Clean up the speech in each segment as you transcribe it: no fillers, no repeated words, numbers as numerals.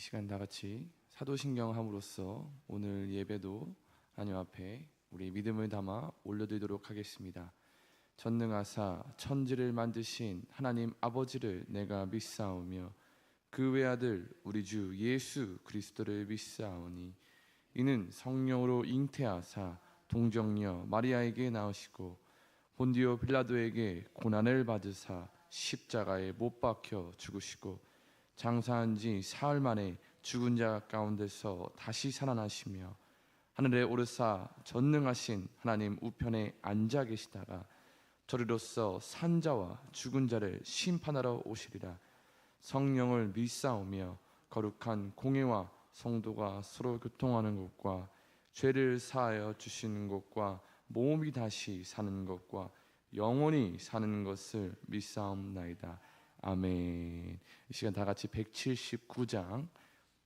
시간 다 같이 사도신경함으로써 오늘 예배도 하나님 앞에 우리 믿음을 담아 올려드리도록 하겠습니다. 전능하사 천지를 만드신 하나님 아버지를 내가 믿사오며 그 외아들 우리 주 예수 그리스도를 믿사오니 이는 성령으로 잉태하사 동정녀 마리아에게 나으시고 본디오 빌라도에게 고난을 받으사 십자가에 못 박혀 죽으시고 장사한 지 사흘 만에 죽은 자 가운데서 다시 살아나시며 하늘에 오르사 전능하신 하나님 우편에 앉아 계시다가 저리로서 산자와 죽은 자를 심판하러 오시리라. 성령을 믿사오며 거룩한 공회와 성도가 서로 교통하는 것과 죄를 사하여 주시는 것과 몸이 다시 사는 것과 영원히 사는 것을 믿사옵나이다. 아멘. 이 시간 다 같이 179장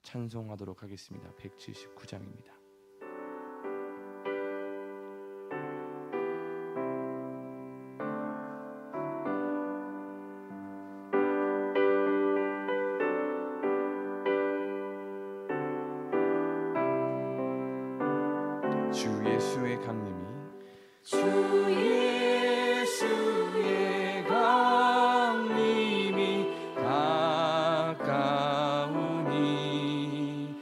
찬송하도록 하겠습니다. 179장입니다. 주 예수의 강림이 주 예수의 강림이 가까우니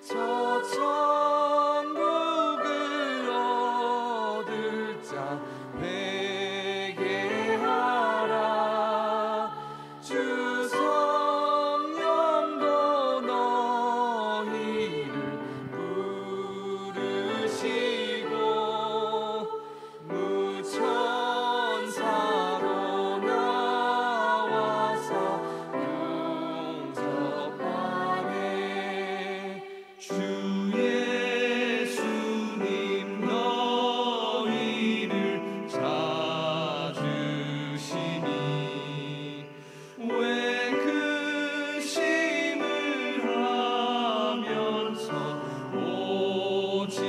저 천국을 얻을 자 회개하라. 주 성령도 너희를 부르시고 무천사로 나와서 영접하네. 주 예수님 너희를 찾으시니 왜 근심을 하면서 오지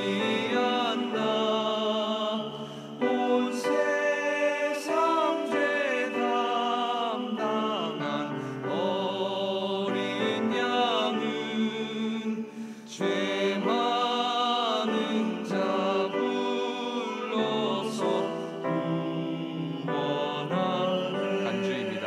않나. 온 세상 죄 담당한 어린 양은 죄 많은 자 불러서 구원하네. 간주입니다.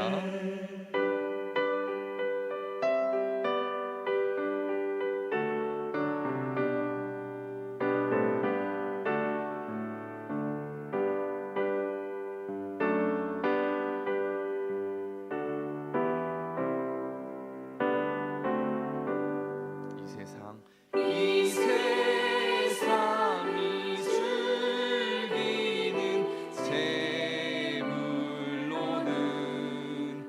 이 세상이 즐기는 재물로는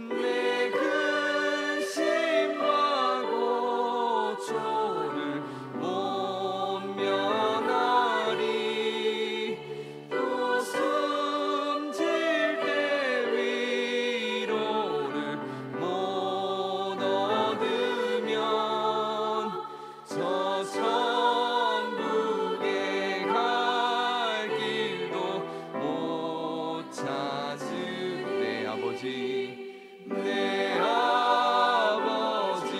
내 근심과 고초를 못 면하리. 또 숨질 때 위로를 못 얻으면 저 천국에 갈 길도 못 찾으네. 내 아버지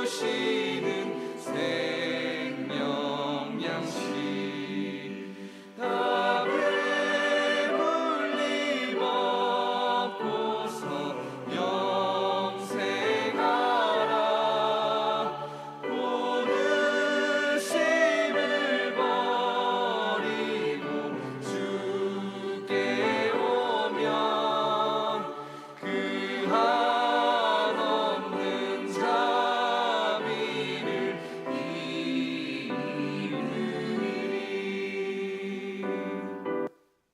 주시는 생명 양식 다 배불리 먹고서 영생하라. 고르심을 버리고 주께 오면 그 한없는 자비를 입으리.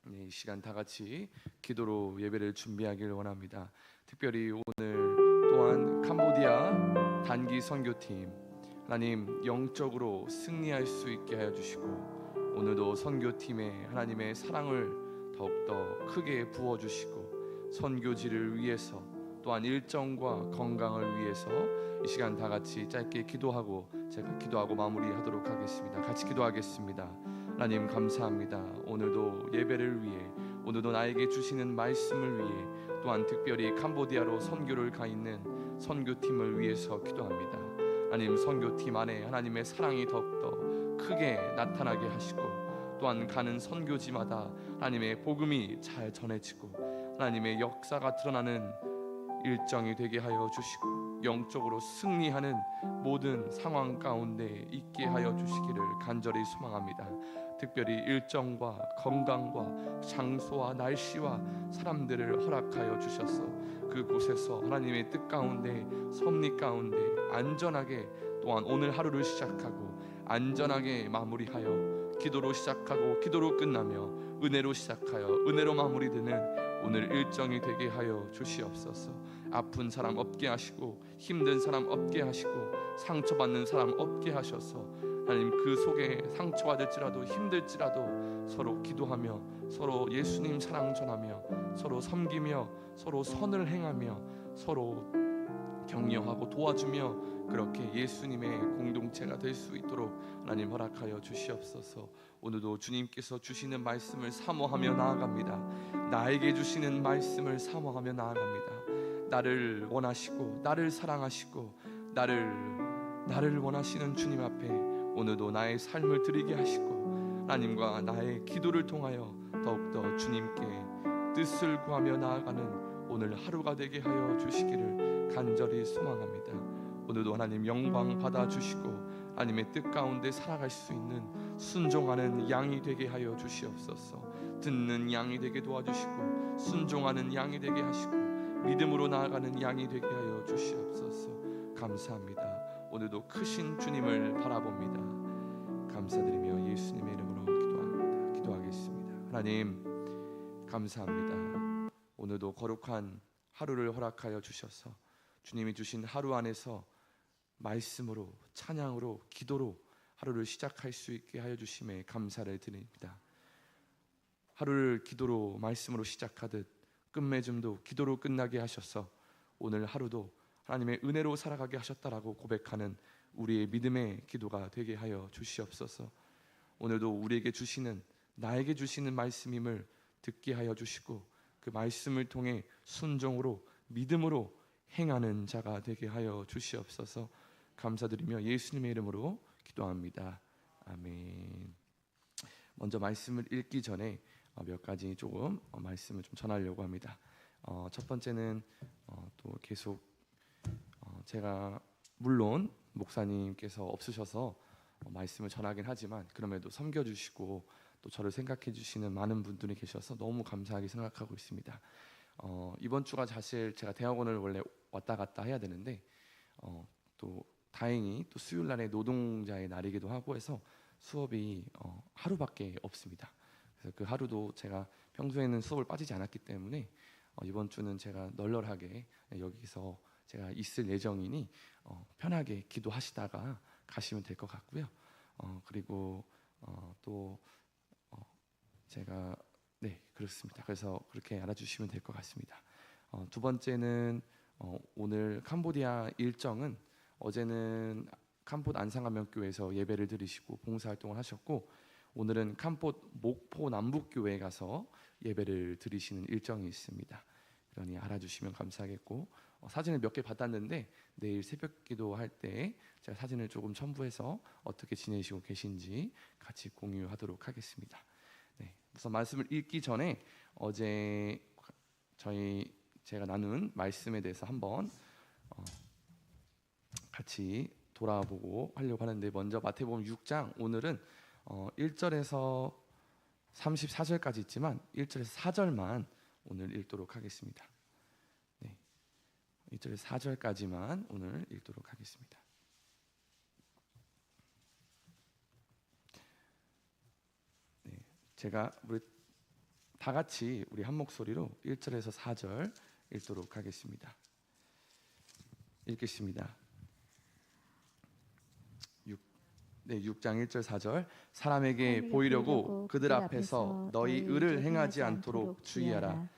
네, 이 시간 다 같이 기도로 예배를 준비하길 원합니다. 특별히 오늘 또한 캄보디아 단기 선교팀 하나님 영적으로 승리할 수 있게 하여 주시고 오늘도 선교팀에 하나님의 사랑을 더욱더 크게 부어주시고 선교지를 위해서 또한 일정과 건강을 위해서 이 시간 다 같이 짧게 기도하고 제가 기도하고 마무리하도록 하겠습니다. 같이 기도하겠습니다. 하나님 감사합니다. 오늘도 예배를 위해 오늘도 나에게 주시는 말씀을 위해 또한 특별히 캄보디아로 선교를 가 있는 선교팀을 위해서 기도합니다. 하나님, 선교팀 안에 하나님의 사랑이 더욱더 크게 나타나게 하시고, 또한 가는 선교지마다 하나님의 복음이 잘 전해지고 하나님의 역사가 드러나는 일정이 되게 하여 주시고, 영적으로 승리하는 모든 상황 가운데 있게 하여 주시기를 간절히 소망합니다. 특별히 일정과 건강과 장소와 날씨와 사람들을 허락하여 주셔서 그곳에서 하나님의 뜻 가운데, 섭리 가운데 안전하게, 또한 오늘 하루를 시작하고 안전하게 마무리하여, 기도로 시작하고 기도로 끝나며 은혜로 시작하여 은혜로 마무리되는 오늘 일정이 되게 하여 주시옵소서. 아픈 사람 없게 하시고, 힘든 사람 없게 하시고, 상처받는 사람 없게 하셔서 하나님, 그 속에 상처받을지라도 힘들지라도 서로 기도하며, 서로 예수님 사랑 전하며, 서로 섬기며, 서로 선을 행하며, 서로 격려하고 도와주며, 그렇게 예수님의 공동체가 될 수 있도록 하나님 허락하여 주시옵소서. 오늘도 주님께서 주시는 말씀을 사모하며 나아갑니다. 나에게 주시는 말씀을 사모하며 나아갑니다. 나를 원하시고 나를 사랑하시고 나를 원하시는 주님 앞에 오늘도 나의 삶을 드리게 하시고, 하나님과 나의 기도를 통하여 더욱더 주님께 뜻을 구하며 나아가는 오늘 하루가 되게 하여 주시기를 간절히 소망합니다. 오늘도 하나님 영광 받아주시고 하나님의 뜻 가운데 살아갈 수 있는 순종하는 양이 되게 하여 주시옵소서. 듣는 양이 되게 도와주시고 순종하는 양이 되게 하시고 믿음으로 나아가는 양이 되게 하여 주시옵소서. 감사합니다. 오늘도 크신 주님을 바라봅니다. 감사드리며 예수님의 이름으로 기도하겠습니다. 하나님 감사합니다. 오늘도 거룩한 하루를 허락하여 주셔서 주님이 주신 하루 안에서 말씀으로, 찬양으로, 기도로 하루를 시작할 수 있게 하여 주심에 감사를 드립니다. 하루를 기도로, 말씀으로 시작하듯 끝맺음도 기도로 끝나게 하셔서 오늘 하루도 하나님의 은혜로 살아가게 하셨다라고 고백하는 우리의 믿음의 기도가 되게 하여 주시옵소서. 오늘도 우리에게 주시는, 나에게 주시는 말씀임을 듣게 하여 주시고 그 말씀을 통해 순종으로, 믿음으로 행하는 자가 되게 하여 주시옵소서. 감사드리며 예수님의 이름으로 기도합니다. 아멘. 먼저 말씀을 읽기 전에 몇 가지 조금 말씀을 좀 전하려고 합니다. 첫 번째는 또 계속 제가 물론 목사님께서 없으셔서 말씀을 전하긴 하지만 그럼에도 섬겨주시고 또 저를 생각해 주시는 많은 분들이 계셔서 너무 감사하게 생각하고 있습니다. 이번 주가 사실 제가 대학원을 원래 왔다 갔다 해야 되는데 또 다행히 또 수요일 날에 노동자의 날이기도 하고 해서 수업이 하루밖에 없습니다. 그래서 그 하루도 제가 평소에는 수업을 빠지지 않았기 때문에 이번 주는 제가 널널하게 여기서 제가 있을 예정이니 편하게 기도하시다가 가시면 될 것 같고요. 그리고 또 제가 그렇습니다. 그래서 그렇게 알아주시면 될 것 같습니다. 두 번째는 오늘 캄보디아 일정은 어제는 캄봇 안상감명교회에서 예배를 드리시고 봉사활동을 하셨고 오늘은 캄봇 목포 남북교회에 가서 예배를 드리시는 일정이 있습니다. 그러니 알아주시면 감사하겠고 사진을 몇 개 받았는데 내일 새벽기도 할 때 제가 사진을 조금 첨부해서 어떻게 지내시고 계신지 같이 공유하도록 하겠습니다. 우선 말씀을 읽기 전에 어제 제가 나눈 말씀에 대해서 한번 같이 돌아보고 하려고 하는데 먼저 마태복음 6장 오늘은 1절에서 34절까지 있지만 1절에서 4절만 오늘 읽도록 하겠습니다. 1절에서 4절까지만 오늘 읽도록 하겠습니다. 제가 우리 다 같이 우리 한 목소리로 1절에서 4절 읽도록 하겠습니다. 읽겠습니다. 6장 1절 4절 사람에게 보이려고 그들 앞에서 너희 의를 행하지 않도록 주의하라.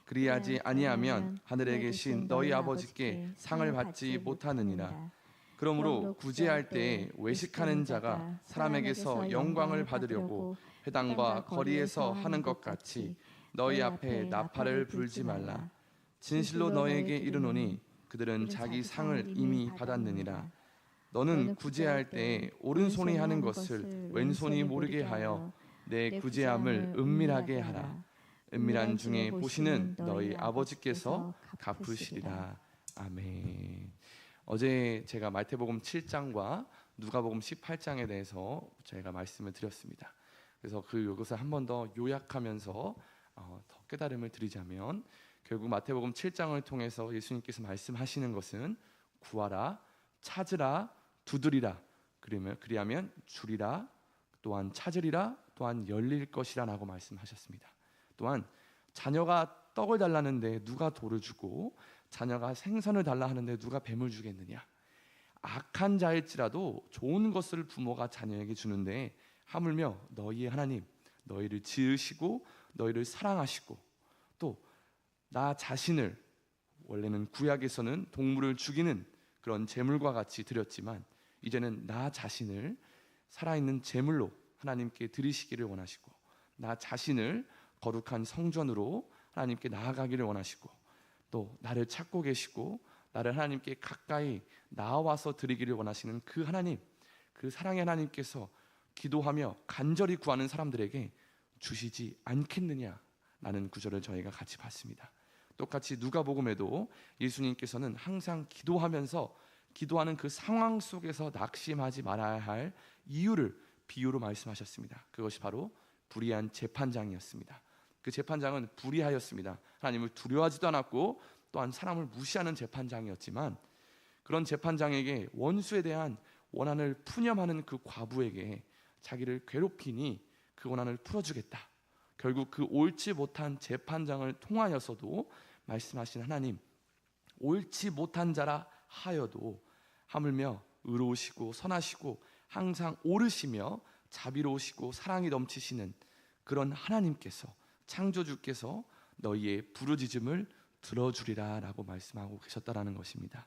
그리하지 아니하면 하늘에 계신 너희 아버지께 상을 받지 못하느니라. 그러므로 구제할 때에 외식하는 자가 사람에게서 영광을 받으려고 회당과 거리에서 하는 것 같이 너희 앞에 나팔을 불지 말라. 진실로 너희에게 이르노니 그들은 자기 상을 이미 받았느니라. 너는 구제할 때 오른손이 하는 것을 왼손이 모르게 하여 내 구제함을 은밀하게 하라. 은밀한 중에 보시는 너희 아버지께서 갚으시리라. 아멘. 어제 제가 마태복음 7장과 누가복음 18장에 대해서 제가 말씀을 드렸습니다. 그래서 이것을 한 번 더 요약하면서 더 깨달음을 드리자면, 결국 마태복음 7장을 통해서 예수님께서 말씀하시는 것은 구하라, 찾으라, 두드리라, 그리하면 주리라, 또한 찾으리라, 또한 열릴 것이라 라고 말씀하셨습니다. 또한 자녀가 떡을 달라는데 누가 돌을 주고 자녀가 생선을 달라 하는데 누가 뱀을 주겠느냐. 악한 자일지라도 좋은 것을 부모가 자녀에게 주는데 하물며 너희의 하나님, 너희를 지으시고 너희를 사랑하시고 또 나 자신을, 원래는 구약에서는 동물을 죽이는 그런 제물과 같이 드렸지만 이제는 나 자신을 살아있는 제물로 하나님께 드리시기를 원하시고, 나 자신을 거룩한 성전으로 하나님께 나아가기를 원하시고, 또 나를 찾고 계시고 나를 하나님께 가까이 나와서 드리기를 원하시는 그 하나님, 그 사랑의 하나님께서 기도하며 간절히 구하는 사람들에게 주시지 않겠느냐라는 구절을 저희가 같이 봤습니다. 똑같이 누가복음에도 예수님께서는 항상 기도하면서 기도하는 그 상황 속에서 낙심하지 말아야 할 이유를 비유로 말씀하셨습니다. 그것이 바로 불의한 재판장이었습니다. 그 재판장은 불의하였습니다. 하나님을 두려워하지도 않았고 또한 사람을 무시하는 재판장이었지만, 그런 재판장에게 원수에 대한 원한을 푸념하는 그 과부에게 자기를 괴롭히니 그 원한을 풀어주겠다. 결국 그 옳지 못한 재판장을 통하여서도 말씀하신 하나님, 옳지 못한 자라 하여도 하물며 의로우시고 선하시고 항상 옳으시며 자비로우시고 사랑이 넘치시는 그런 하나님께서, 창조주께서 너희의 부르짖음을 들어주리라 라고 말씀하고 계셨다라는 것입니다.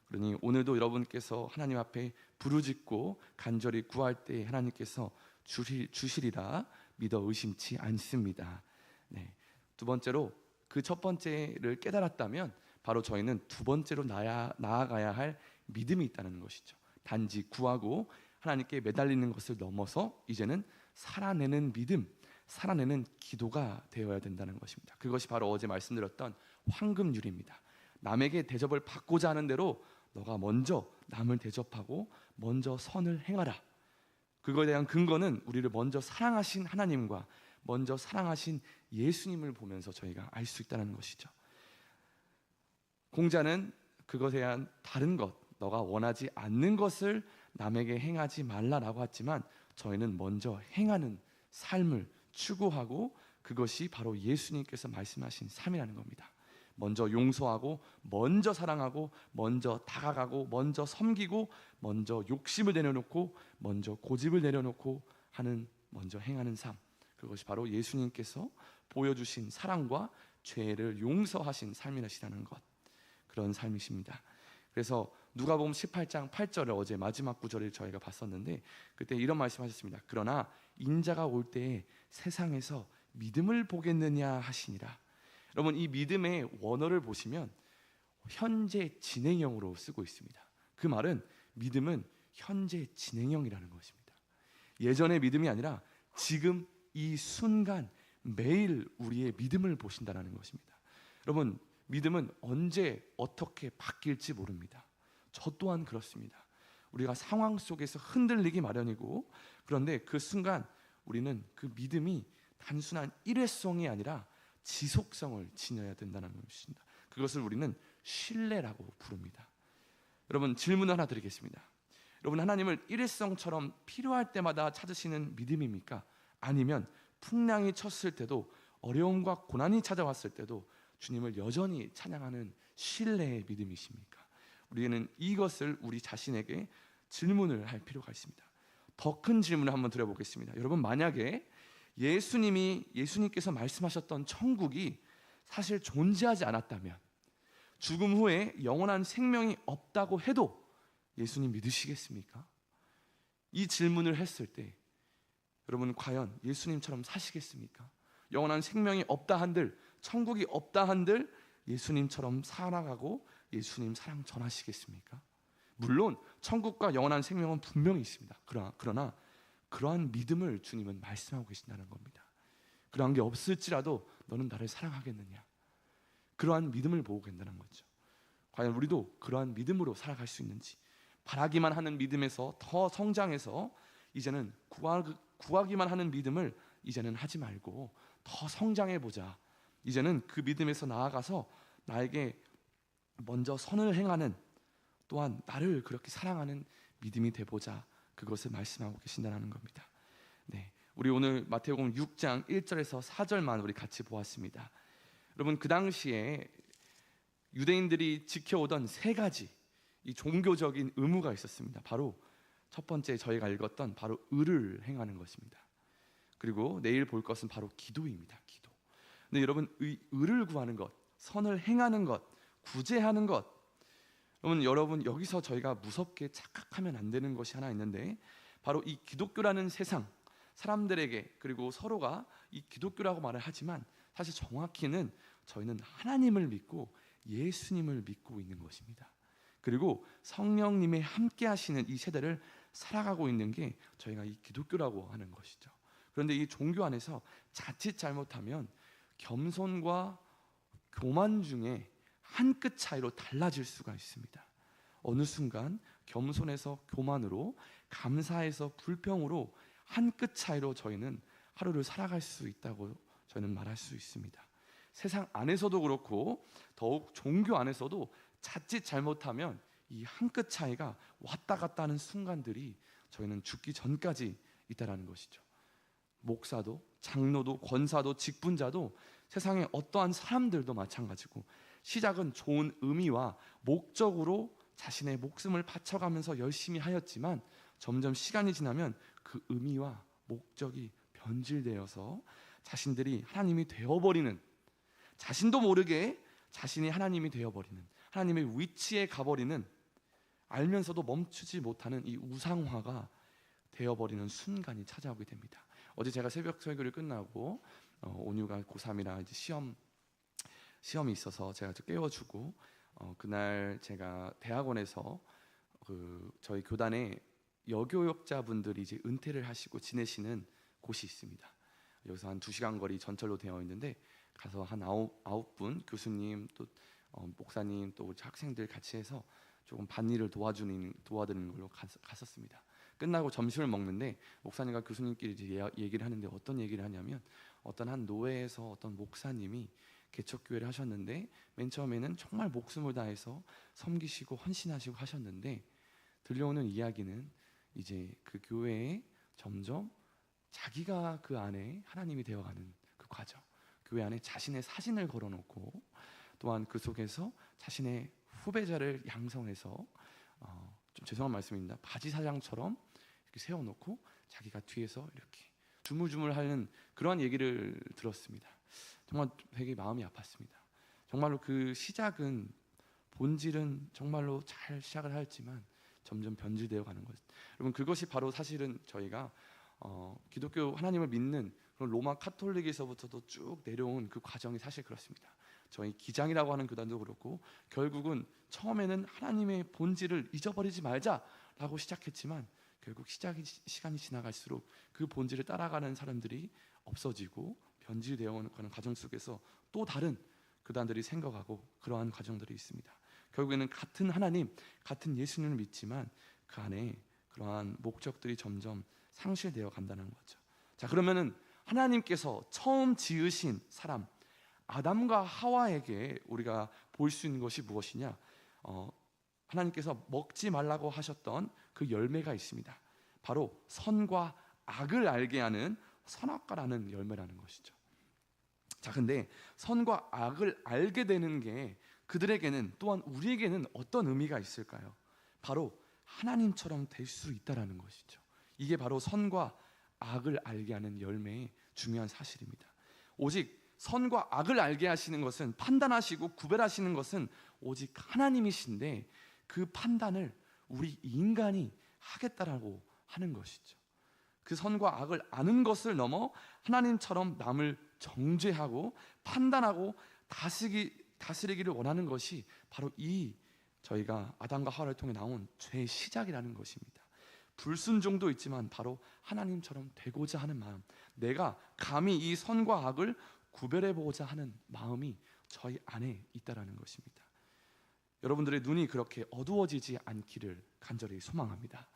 그러니 오늘도 여러분께서 하나님 앞에 부르짖고 간절히 구할 때 하나님께서 주시리라 믿어 의심치 않습니다. 네. 두 번째로, 그 첫 번째를 깨달았다면 바로 저희는 두 번째로 나아가야 할 믿음이 있다는 것이죠. 단지 구하고 하나님께 매달리는 것을 넘어서 이제는 살아내는 믿음, 살아내는 기도가 되어야 된다는 것입니다. 그것이 바로 어제 말씀드렸던 황금률입니다. 남에게 대접을 받고자 하는 대로 너가 먼저 남을 대접하고 먼저 선을 행하라. 그거에 대한 근거는 우리를 먼저 사랑하신 하나님과 먼저 사랑하신 예수님을 보면서 저희가 알 수 있다는 것이죠. 공자는 그것에 대한 다른 것, 너가 원하지 않는 것을 남에게 행하지 말라라고 했지만, 저희는 먼저 행하는 삶을 추구하고 그것이 바로 예수님께서 말씀하신 삶이라는 겁니다. 먼저 용서하고 먼저 사랑하고 먼저 다가가고 먼저 섬기고 먼저 욕심을 내려놓고 먼저 고집을 내려놓고 하는, 먼저 행하는 삶, 그것이 바로 예수님께서 보여주신 사랑과 죄를 용서하신 삶이라는 것, 그런 삶이십니다. 그래서 누가복음 18장 8절을 어제 마지막 구절을 저희가 봤었는데, 그때 이런 말씀하셨습니다. 그러나 인자가 올 때에 세상에서 믿음을 보겠느냐 하시니라. 여러분, 이 믿음의 원어를 보시면 현재 진행형으로 쓰고 있습니다. 그 말은 믿음은 현재 진행형이라는 것입니다. 예전의 믿음이 아니라 지금 이 순간 매일 우리의 믿음을 보신다는 것입니다. 여러분, 믿음은 언제 어떻게 바뀔지 모릅니다. 저 또한 그렇습니다. 우리가 상황 속에서 흔들리기 마련이고, 그런데 그 순간 우리는 그 믿음이 단순한 일회성이 아니라 지속성을 지녀야 된다는 것입니다. 그것을 우리는 신뢰라고 부릅니다. 여러분, 질문 하나 드리겠습니다. 여러분, 하나님을 일회성처럼 필요할 때마다 찾으시는 믿음입니까? 아니면 풍랑이 쳤을 때도, 어려움과 고난이 찾아왔을 때도 주님을 여전히 찬양하는 신뢰의 믿음이십니까? 우리는 이것을 우리 자신에게 질문을 할 필요가 있습니다. 더 큰 질문을 한번 드려보겠습니다. 여러분, 만약에 예수님께서 말씀하셨던 천국이 사실 존재하지 않았다면, 죽음 후에 영원한 생명이 없다고 해도 예수님 믿으시겠습니까? 이 질문을 했을 때 여러분, 과연 예수님처럼 사시겠습니까? 영원한 생명이 없다 한들, 천국이 없다 한들 예수님처럼 살아가고 예수님 사랑 전하시겠습니까? 물론 천국과 영원한 생명은 분명히 있습니다. 그러나 그러한 믿음을 주님은 말씀하고 계신다는 겁니다. 그러한 게 없을지라도 너는 나를 사랑하겠느냐? 그러한 믿음을 보고 계신다는 거죠. 과연 우리도 그러한 믿음으로 살아갈 수 있는지, 바라기만 하는 믿음에서 더 성장해서 이제는 구하기만 하는 믿음을 이제는 하지 말고 더 성장해 보자. 이제는 그 믿음에서 나아가서 나에게 먼저 선을 행하는, 또한 나를 그렇게 사랑하는 믿음이 돼보자. 그것을 말씀하고 계신다는 겁니다. 네, 우리 오늘 마태복음 6장 1절에서 4절만 우리 같이 보았습니다. 여러분, 그 당시에 유대인들이 지켜오던 세 가지 이 종교적인 의무가 있었습니다. 바로 첫 번째 저희가 읽었던 바로 의를 행하는 것입니다. 그리고 내일 볼 것은 바로 기도입니다. 기도. 근데 여러분, 의를 구하는 것, 선을 행하는 것, 구제하는 것, 여러분 여기서 저희가 무섭게 착각하면 안 되는 것이 하나 있는데, 바로 이 기독교라는 세상 사람들에게, 그리고 서로가 이 기독교라고 말을 하지만 사실 정확히는 저희는 하나님을 믿고 예수님을 믿고 있는 것입니다. 그리고 성령님의 함께 하시는 이 세대를 살아가고 있는 게 저희가 이 기독교라고 하는 것이죠. 그런데 이 종교 안에서 자칫 잘못하면 겸손과 교만 중에 한 끗 차이로 달라질 수가 있습니다. 어느 순간 겸손에서 교만으로, 감사에서 불평으로 한 끗 차이로 저희는 하루를 살아갈 수 있다고 저는 말할 수 있습니다. 세상 안에서도 그렇고 더욱 종교 안에서도 자칫 잘못하면 이 한 끗 차이가 왔다 갔다 하는 순간들이 저희는 죽기 전까지 있다라는 것이죠. 목사도, 장로도, 권사도, 직분자도, 세상의 어떠한 사람들도 마찬가지고, 시작은 좋은 의미와 목적으로 자신의 목숨을 바쳐가면서 열심히 하였지만 점점 시간이 지나면 그 의미와 목적이 변질되어서 자신들이 하나님이 되어버리는, 자신도 모르게 자신이 하나님이 되어버리는, 하나님의 위치에 가버리는, 알면서도 멈추지 못하는 이 우상화가 되어버리는 순간이 찾아오게 됩니다. 어제 제가 새벽 설교를 끝나고 온유가 고3이라 이제 시험이 있어서 제가 깨워주고, 그날 제가 대학원에서 저희 교단에 여교육자분들이 이제 은퇴를 하시고 지내시는 곳이 있습니다. 여기서 한 2시간 거리 전철로 되어 있는데, 가서 한 아홉 분 교수님, 또 목사님, 또 우리 학생들 같이 해서 조금 밭일을 도와드리는 걸로 갔었습니다. 끝나고 점심을 먹는데 목사님과 교수님끼리 이제 얘기를 하는데, 어떤 얘기를 하냐면, 어떤 한 노회에서 어떤 목사님이 개척교회를 하셨는데 맨 처음에는 정말 목숨을 다해서 섬기시고 헌신하시고 하셨는데, 들려오는 이야기는 이제 그 교회에 점점 자기가 그 안에 하나님이 되어가는 그 과정, 교회 안에 자신의 사진을 걸어놓고, 또한 그 속에서 자신의 후배자를 양성해서 좀 죄송한 말씀입니다, 바지 사장처럼 이렇게 세워놓고 자기가 뒤에서 이렇게 주물주물하는 그러한 얘기를 들었습니다. 정말 되게 마음이 아팠습니다. 정말로 그 시작은, 본질은 정말로 잘 시작을 하였지만 점점 변질되어 가는 것. 여러분, 그것이 바로 사실은 저희가 기독교 하나님을 믿는 그런 로마 카톨릭에서부터도 쭉 내려온 그 과정이 사실 그렇습니다. 저희 기장이라고 하는 교단도 그렇고, 결국은 처음에는 하나님의 본질을 잊어버리지 말자라고 시작했지만, 결국 시간이 지나갈수록 그 본질을 따라가는 사람들이 없어지고 변질되어 가는 과정 속에서 또 다른 교단들이 생겨가고, 그러한 과정들이 있습니다. 결국에는 같은 하나님, 같은 예수님을 믿지만 그 안에 그러한 목적들이 점점 상실되어 간다는 거죠. 자, 그러면은 하나님께서 처음 지으신 사람 아담과 하와에게 우리가 볼 수 있는 것이 무엇이냐? 하나님께서 먹지 말라고 하셨던 그 열매가 있습니다. 바로 선과 악을 알게 하는 선악과라는 열매라는 것이죠. 자, 근데 선과 악을 알게 되는 게 그들에게는, 또한 우리에게는 어떤 의미가 있을까요? 바로 하나님처럼 될 수 있다라는 것이죠. 이게 바로 선과 악을 알게 하는 열매의 중요한 사실입니다. 오직 선과 악을 알게 하시는 것은, 판단하시고 구별하시는 것은 오직 하나님이신데, 그 판단을 우리 인간이 하겠다라고 하는 것이죠. 그 선과 악을 아는 것을 넘어 하나님처럼 남을 정죄하고 판단하고 다스리기 다스리기를 원하는 것이 바로 이 저희가 아담과 하와를 통해 나온 죄의 시작이라는 것입니다. 불순종도 있지만 바로 하나님처럼 되고자 하는 마음, 내가 감히 이 선과 악을 구별해 보고자 하는 마음이 저희 안에 있다라는 것입니다. 여러분들의 눈이 그렇게 어두워지지 않기를 간절히 소망합니다.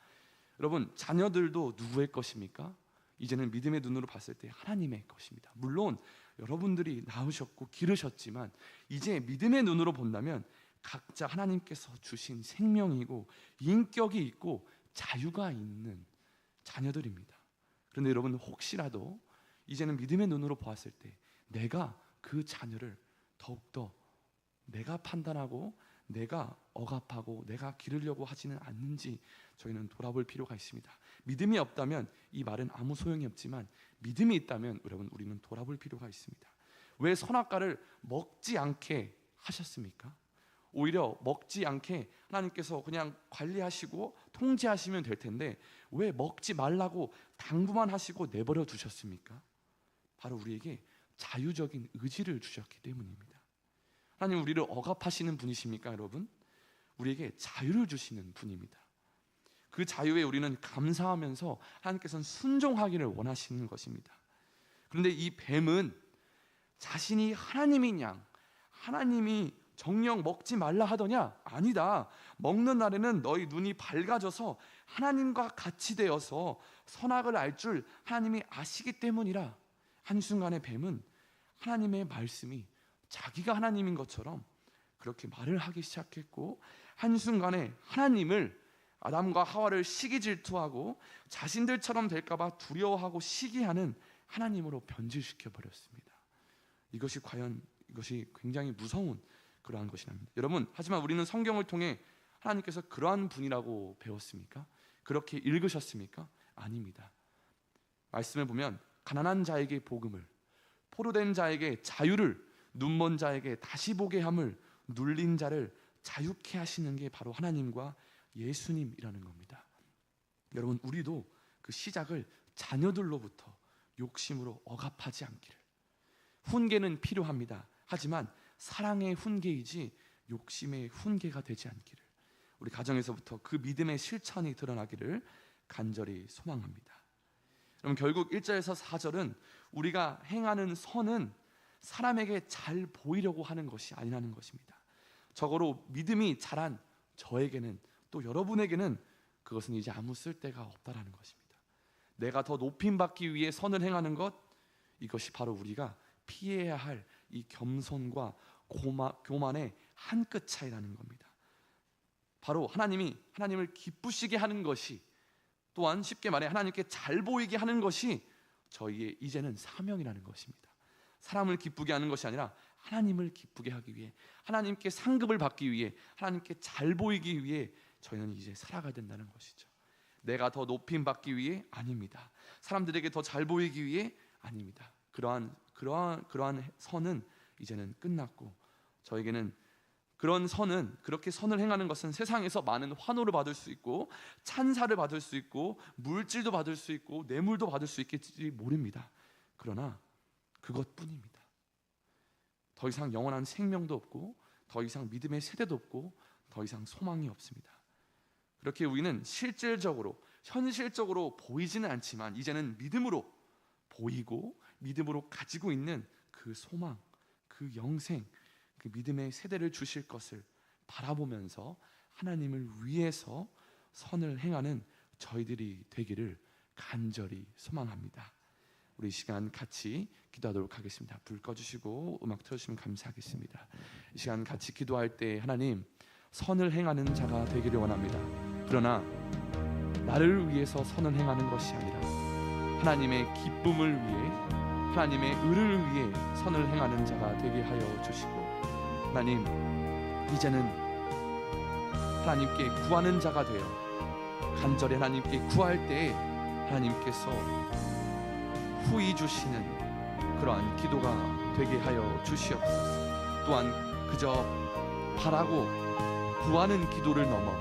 여러분, 자녀들도 누구의 것입니까? 이제는 믿음의 눈으로 봤을 때 하나님의 것입니다. 물론 여러분들이 낳으셨고 기르셨지만 이제 믿음의 눈으로 본다면 각자 하나님께서 주신 생명이고 인격이 있고 자유가 있는 자녀들입니다. 그런데 여러분, 혹시라도 이제는 믿음의 눈으로 보았을 때 내가 그 자녀를 더욱더 내가 판단하고 내가 억압하고 내가 기르려고 하지는 않는지 저희는 돌아볼 필요가 있습니다. 믿음이 없다면 이 말은 아무 소용이 없지만 믿음이 있다면 여러분, 우리는 돌아볼 필요가 있습니다. 왜 선악과를 먹지 않게 하셨습니까? 오히려 먹지 않게 하나님께서 그냥 관리하시고 통제하시면 될 텐데 왜 먹지 말라고 당부만 하시고 내버려 두셨습니까? 바로 우리에게 자유적인 의지를 주셨기 때문입니다. 하나님 우리를 억압하시는 분이십니까 여러분? 우리에게 자유를 주시는 분입니다. 그 자유에 우리는 감사하면서 하나님께서는 순종하기를 원하시는 것입니다. 그런데 이 뱀은 자신이 하나님인 양, 하나님이 정녕 먹지 말라 하더냐? 아니다. 먹는 날에는 너희 눈이 밝아져서 하나님과 같이 되어서 선악을 알 줄 하나님이 아시기 때문이라. 한순간에 뱀은 하나님의 말씀이 자기가 하나님인 것처럼 그렇게 말을 하기 시작했고, 한순간에 하나님을, 아담과 하와를 시기 질투하고 자신들처럼 될까봐 두려워하고 시기하는 하나님으로 변질시켜 버렸습니다. 이것이 굉장히 무서운 그러한 것이랍니다. 여러분, 하지만 우리는 성경을 통해 하나님께서 그러한 분이라고 배웠습니까? 그렇게 읽으셨습니까? 아닙니다. 말씀을 보면 가난한 자에게 복음을, 포로된 자에게 자유를, 눈먼 자에게 다시 보게 함을, 눌린 자를 자유케 하시는 게 바로 하나님과 예수님이라는 겁니다. 여러분, 우리도 그 시작을 자녀들로부터 욕심으로 억압하지 않기를. 훈계는 필요합니다. 하지만 사랑의 훈계이지 욕심의 훈계가 되지 않기를, 우리 가정에서부터 그 믿음의 실천이 드러나기를 간절히 소망합니다. 그럼 결국 1절에서 4절은 우리가 행하는 선은 사람에게 잘 보이려고 하는 것이 아니라는 것입니다. 적어도 믿음이 자란 저에게는, 또 여러분에게는 그것은 이제 아무 쓸데가 없다라는 것입니다. 내가 더 높임받기 위해 선을 행하는 것, 이것이 바로 우리가 피해야 할 이 겸손과 교만의 한 끗 차이라는 겁니다. 바로 하나님을 기쁘시게 하는 것이, 또한 쉽게 말해 하나님께 잘 보이게 하는 것이 저희의 이제는 사명이라는 것입니다. 사람을 기쁘게 하는 것이 아니라 하나님을 기쁘게 하기 위해, 하나님께 상급을 받기 위해, 하나님께 잘 보이기 위해 저희는 이제 살아가야 된다는 것이죠. 내가 더 높임 받기 위해? 아닙니다. 사람들에게 더 잘 보이기 위해? 아닙니다. 그러한 선은 이제는 끝났고, 저에게는 그런 선은, 그렇게 선을 행하는 것은 세상에서 많은 환호를 받을 수 있고 찬사를 받을 수 있고 물질도 받을 수 있고 뇌물도 받을 수 있겠지 모릅니다. 그러나 그것뿐입니다. 더 이상 영원한 생명도 없고 더 이상 믿음의 세대도 없고 더 이상 소망이 없습니다. 그렇게 우리는 실질적으로, 현실적으로 보이지는 않지만 이제는 믿음으로 보이고 믿음으로 가지고 있는 그 소망, 그 영생, 그 믿음의 세대를 주실 것을 바라보면서 하나님을 위해서 선을 행하는 저희들이 되기를 간절히 소망합니다. 우리 이 시간 같이 기도하도록 하겠습니다. 불 꺼주시고 음악 틀어주시면 감사하겠습니다. 이 시간 같이 기도할 때 하나님, 선을 행하는 자가 되기를 원합니다. 그러나 나를 위해서 선을 행하는 것이 아니라 하나님의 기쁨을 위해, 하나님의 의를 위해 선을 행하는 자가 되게 하여 주시고, 하나님 이제는 하나님께 구하는 자가 되어 간절히 하나님께 구할 때에 하나님께서 후히 주시는 그러한 기도가 되게 하여 주시옵소서. 또한 그저 바라고 구하는 기도를 넘어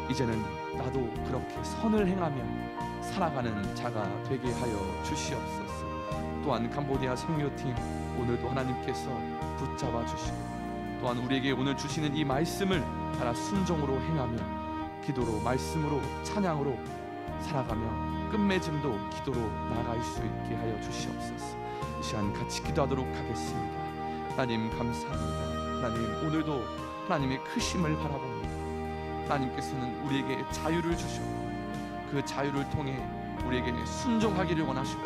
이제는 나도 그렇게 선을 행하며 살아가는 자가 되게 하여 주시옵소서. 또한 캄보디아 선교팀 오늘도 하나님께서 붙잡아 주시고, 또한 우리에게 오늘 주시는 이 말씀을 따라 순종으로 행하며 기도로, 말씀으로, 찬양으로 살아가며 끝맺음도 기도로 나아갈 수 있게 하여 주시옵소서. 이 시간 같이 기도하도록 하겠습니다. 하나님 감사합니다. 하나님 오늘도 하나님의 크심을 바라봅니다. 하나님께서는 우리에게 자유를 주셨고 그 자유를 통해 우리에게 순종하기를 원하시고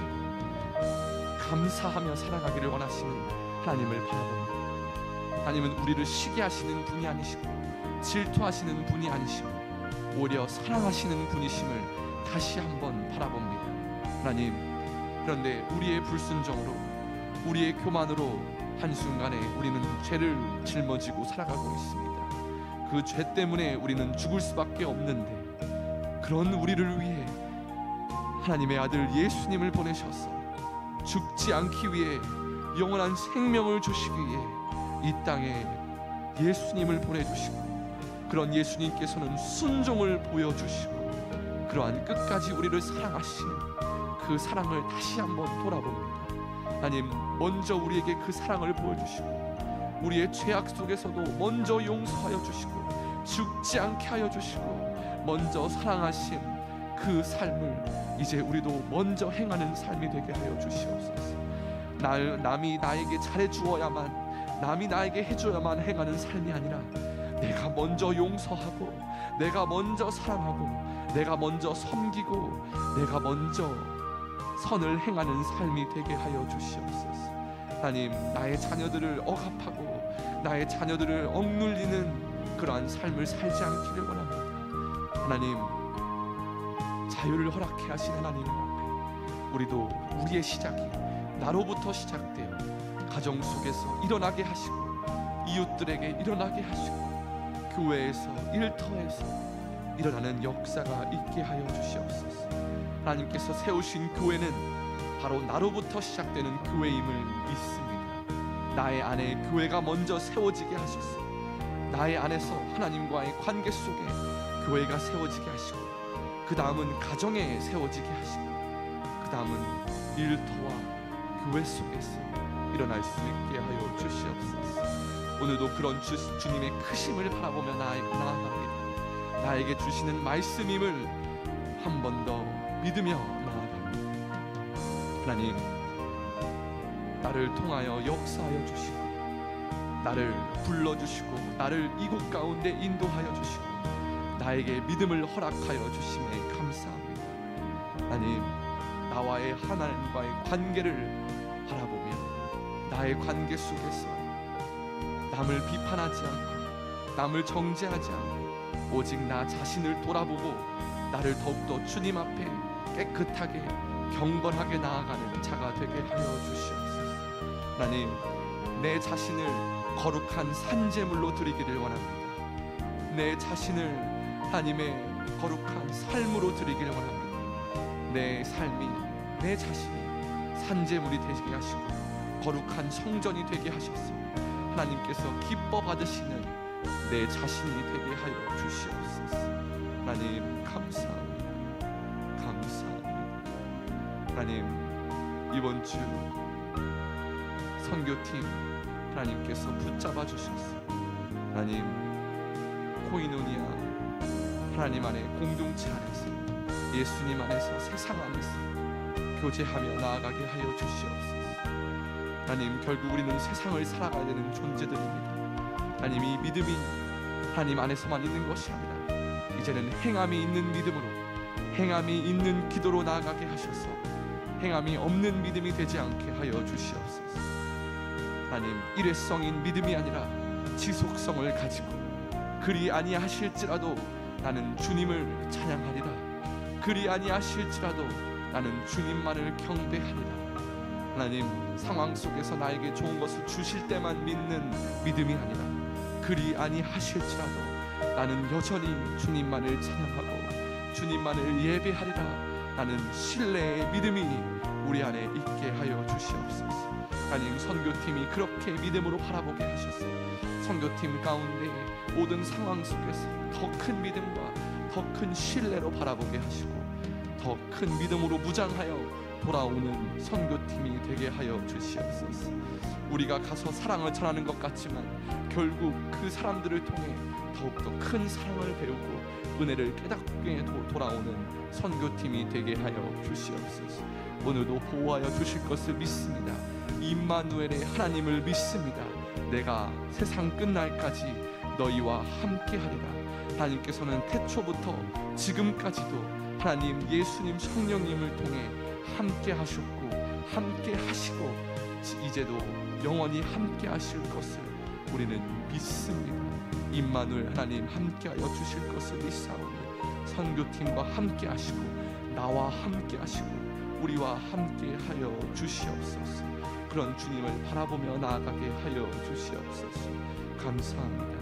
감사하며 살아가기를 원하시는 하나님을 바라봅니다. 하나님은 우리를 시기 하시는 분이 아니시고 질투하시는 분이 아니시고 오히려 사랑하시는 분이심을 다시 한번 바라봅니다. 하나님, 그런데 우리의 불순종으로, 우리의 교만으로 한순간에 우리는 죄를 짊어지고 살아가고 있습니다. 그 죄 때문에 우리는 죽을 수밖에 없는데, 그런 우리를 위해 하나님의 아들 예수님을 보내셔서 죽지 않기 위해 영원한 생명을 주시기 위해 이 땅에 예수님을 보내주시고, 그런 예수님께서는 순종을 보여주시고 그러한 끝까지 우리를 사랑하시는 그 사랑을 다시 한번 돌아봅니다. 하나님, 먼저 우리에게 그 사랑을 보여주시고 우리의 죄악 속에서도 먼저 용서하여 주시고 죽지 않게 하여 주시고 먼저 사랑하신 그 삶을 이제 우리도 먼저 행하는 삶이 되게 하여 주시옵소서. 남이 나에게 잘해주어야만, 남이 나에게 해줘야만 행하는 삶이 아니라 내가 먼저 용서하고, 내가 먼저 사랑하고, 내가 먼저 섬기고, 내가 먼저 선을 행하는 삶이 되게 하여 주시옵소서. 하나님, 나의 자녀들을 억압하고 나의 자녀들을 억눌리는 그러한 삶을 살지 않기를 원합니다. 하나님, 자유를 허락해 하신 하나님 앞에 우리도 우리의 시작이 나로부터 시작되어 가정 속에서 일어나게 하시고, 이웃들에게 일어나게 하시고, 교회에서, 일터에서 일어나는 역사가 있게 하여 주시옵소서. 하나님께서 세우신 교회는 바로 나로부터 시작되는 교회임을 믿습니다. 나의 안에 교회가 먼저 세워지게 하셔서 나의 안에서 하나님과의 관계 속에 교회가 세워지게 하시고, 그 다음은 가정에 세워지게 하시고, 그 다음은 일터와 교회 속에서 일어날 수 있게 하여 주시옵소서. 오늘도 그런 주님의 크심을 바라보며 나아갑니다. 나에게 주시는 말씀임을 한 번 더 믿으며 나아갑니다. 하나님, 나를 통하여 역사하여 주시고 나를 불러주시고 나를 이곳 가운데 인도하여 주시고 나에게 믿음을 허락하여 주심에 감사합니다. 하나님, 나와의 하나님과의 관계를 바라보며 나의 관계 속에서 남을 비판하지 않고 남을 정죄하지 않고 오직 나 자신을 돌아보고 나를 더욱더 주님 앞에 깨끗하게 경건하게 나아가는 자가 되게 하여 주시옵소서. 하나님, 내 자신을 거룩한 산제물로 드리기를 원합니다. 내 자신을 하나님의 거룩한 삶으로 드리기를 원합니다. 내 삶이, 내 자신이 산제물이 되게 하시고 거룩한 성전이 되게 하셔서 하나님께서 기뻐 받으시는 내 자신이 되게 하여 주시옵소서. 하나님, 감사합니다. 감사합니다. 하나님, 이번 주 선교팀 하나님께서 붙잡아 주셔서 하나님, 코이노니아 하나님 안에 공동체 안에서, 예수님 안에서, 세상 안에서 교제하며 나아가게 하여 주시옵소서. 하나님, 결국 우리는 세상을 살아가야 되는 존재들입니다. 하나님, 이 믿음이 하나님 안에서만 있는 것이 아니라 이제는 행함이 있는 믿음으로, 행함이 있는 기도로 나아가게 하셔서 행함이 없는 믿음이 되지 않게 하여 주시옵소서. 하나님, 일회성인 믿음이 아니라 지속성을 가지고 그리 아니하실지라도 나는 주님을 찬양하리라, 그리 아니하실지라도 나는 주님만을 경배하리라. 하나님, 상황 속에서 나에게 좋은 것을 주실 때만 믿는 믿음이 아니라 그리 아니하실지라도 나는 여전히 주님만을 찬양하고 주님만을 예배하리라. 나는 신뢰의 믿음이 우리 안에 있게 하여 주시옵소서. 하나님, 선교팀이 그렇게 믿음으로 바라보게 하셔서 선교팀 가운데 모든 상황 속에서 더 큰 믿음과 더 큰 신뢰로 바라보게 하시고 더 큰 믿음으로 무장하여 돌아오는 선교팀이 되게 하여 주시옵소서. 우리가 가서 사랑을 전하는 것 같지만 결국 그 사람들을 통해 더욱더 큰 사랑을 배우고 은혜를 깨닫게 돌아오는 선교팀이 되게 하여 주시옵소서. 오늘도 보호하여 주실 것을 믿습니다. 임마누엘의 하나님을 믿습니다. 내가 세상 끝날까지 너희와 함께하리라. 하나님께서는 태초부터 지금까지도 하나님 예수님 성령님을 통해 함께 하셨고 함께 하시고 이제도 영원히 함께 하실 것을 우리는 믿습니다. 임마누엘 하나님 함께하여 주실 것을 믿사오니 선교팀과 함께 하시고 나와 함께 하시고 우리와 함께 하여 주시옵소서. 그런 주님을 바라보며 나아가게 하여 주시옵소서. 감사합니다.